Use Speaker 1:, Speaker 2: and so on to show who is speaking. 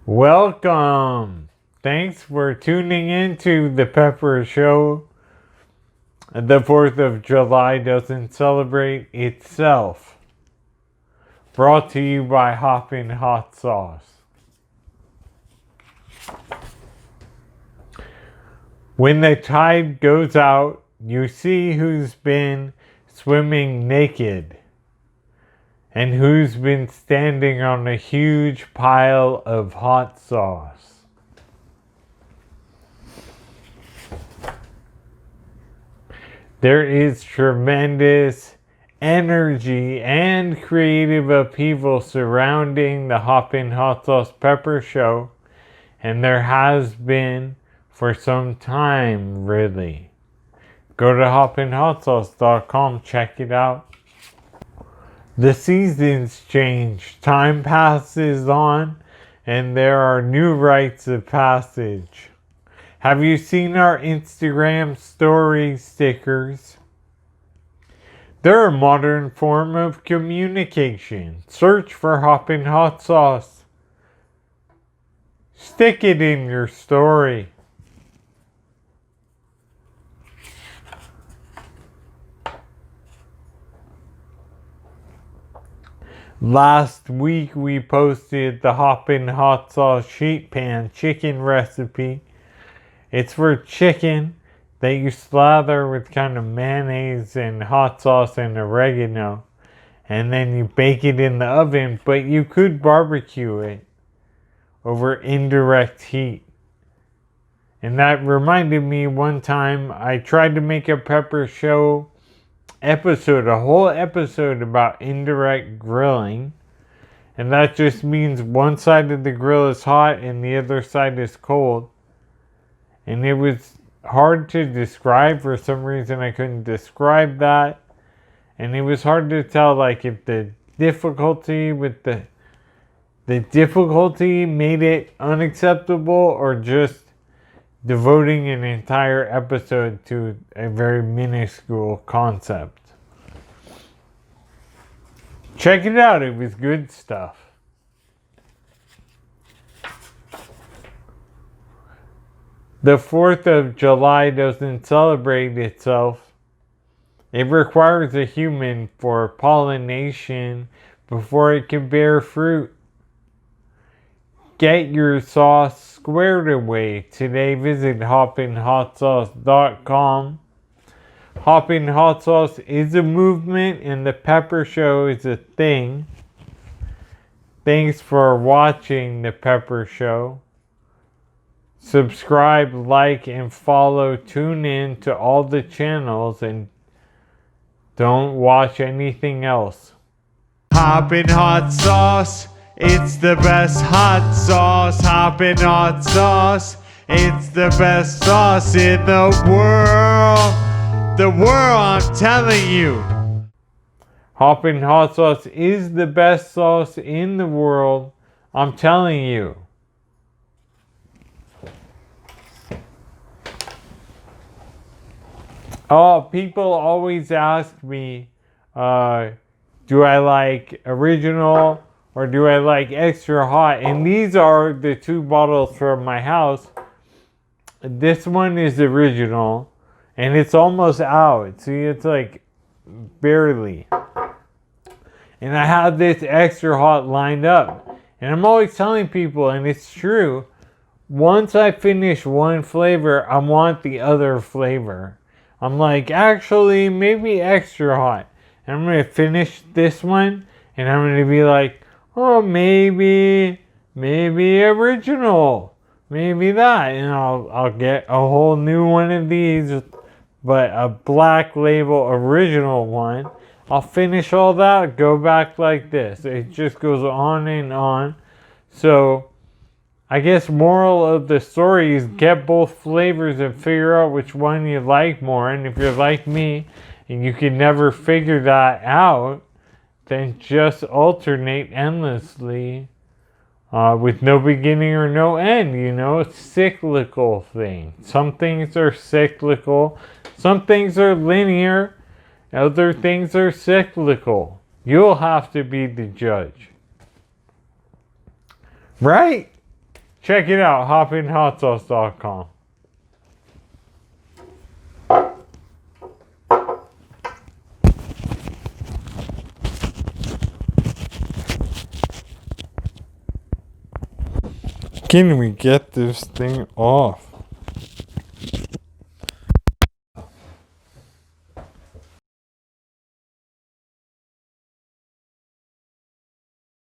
Speaker 1: Welcome. Thanks for tuning in to the Pepper Show. The 4th of July doesn't celebrate itself. Brought to you by Hoppin Hot Sauce. When the tide goes out, you see who's been swimming naked and who's been standing on a huge pile of hot sauce. There is tremendous energy and creative upheaval surrounding the Hoppin Hot Sauce Pepper Show, and there has been for some time, really. Go to hoppinhotsauce.com, check it out. The seasons change, time passes on, and there are new rites of passage. Have you seen our Instagram story stickers? They're a modern form of communication. Search for Hoppin Hot Sauce. Stick it in your story. Last week we posted the Hoppin Hot Sauce sheet pan chicken recipe. It's for chicken that you slather with kind of mayonnaise and hot sauce and oregano, and then you bake it in the oven, but you could barbecue it over indirect heat. And that reminded me, one time I tried to make a Pepper Show episode, a whole episode about indirect grilling, and that just means one side of the grill is hot and the other side is cold, and it was hard to describe. For some reason I couldn't describe that, and it was hard to tell like if the difficulty with the difficulty made it unacceptable or just devoting an entire episode to a very minuscule concept. Check it out, it was good stuff. The 4th of July doesn't celebrate itself. It requires a human for pollination before it can bear fruit. Get your sauce squared away. Today visit hoppinhotsauce.com. Hoppin Hot Sauce is a movement and the Pepper Show is a thing. Thanks for watching the Pepper Show. Subscribe, like, and follow. Tune in to all the channels and don't watch anything else. Hoppin Hot Sauce. It's the best hot sauce. Hoppin Hot Sauce. It's the best sauce in the world. The world, I'm telling you. Hoppin Hot Sauce is the best sauce in the world. I'm telling you. Oh, people always ask me, do I like original or do I like extra hot? And these are the two bottles from my house. This one is original and it's almost out. See, it's like barely. And I have this extra hot lined up. And I'm always telling people, and it's true, once I finish one flavor, I want the other flavor. I'm like, actually, maybe extra hot. And I'm going to finish this one, and I'm going to be like, oh, maybe original. Maybe that. And I'll get a whole new one of these, but a black label original one. I'll finish all that, go back like this. It just goes on and on. So I guess moral of the story is get both flavors and figure out which one you like more. And if you're like me and you can never figure that out, then just alternate endlessly with no beginning or no end. You know, it's a cyclical thing. Some things are cyclical. Some things are linear. Other things are cyclical. You'll have to be the judge. Right? Check it out, hoppinhotsauce.com. Can we get this thing off?